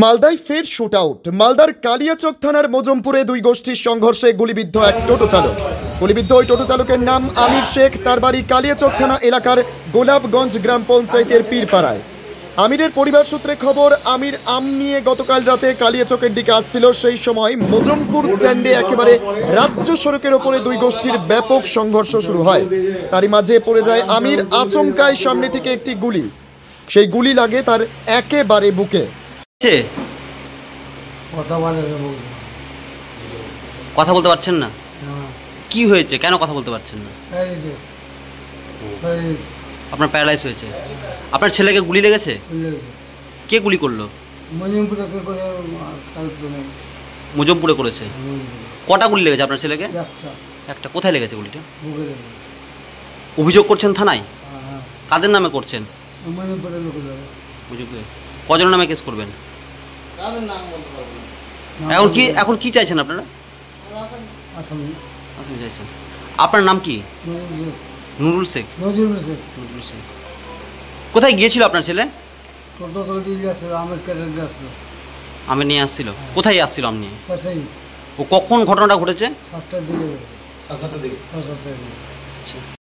মালদায় ফের shoot out. মালদার কালিয়াচক থানার মজমপুরে দুই গোষ্ঠীর সংঘর্ষে গুলিবিদ্ধ এক টোটো চালক। গুলিবিদ্ধ ওই টোটো চালকের নাম আমির শেখ, তার বাড়ি কালিয়াচক থানা এলাকার গোলাপগঞ্জ গ্রাম পঞ্চায়েতের পীরপাড়ায়। আমিরের পরিবার সূত্রে খবর, আমির আম নিয়ে গতকাল রাতে কালিয়াচকের দিকে আসছিল। সেই সময় মজমপুর স্ট্যান্ডে একেবারে রাজ্য সড়কের ওপরে দুই গোষ্ঠীর ব্যাপক সংঘর্ষ শুরু হয়। তারই মাঝে পড়ে যায় আমির। আচমকায় সামনে থেকে একটি গুলি, সেই গুলি লাগে তার একেবারে বুকে। কথা বলতে পারছেন না? কি হয়েছে, কেন কথা বলতে পারছেন না? আপনার প্যারালাইজ হয়েছে। আপনার ছেলেকে গুলি লেগেছে? কে গুলি করলো? মজমপুরে করেছে। কটা গুলি লেগেছে আপনার ছেলেকে? একটা। কোথায় লেগেছে গুলিটা? অভিযোগ করছেন থানায়? কাদের নামে করছেন? কজনের নামে কেস করবেন? এখন কি চাইছেন আপনারা? চাইছেন। আপনার নাম কি? নুরুল শেখ। কোথায় গিয়েছিল আপনার ছেলে? আমের নিয়ে আসছিল। কোথায় আসছিল আম নিয়ে? ও কখন ঘটনাটা ঘটেছে? 7টার দিকে।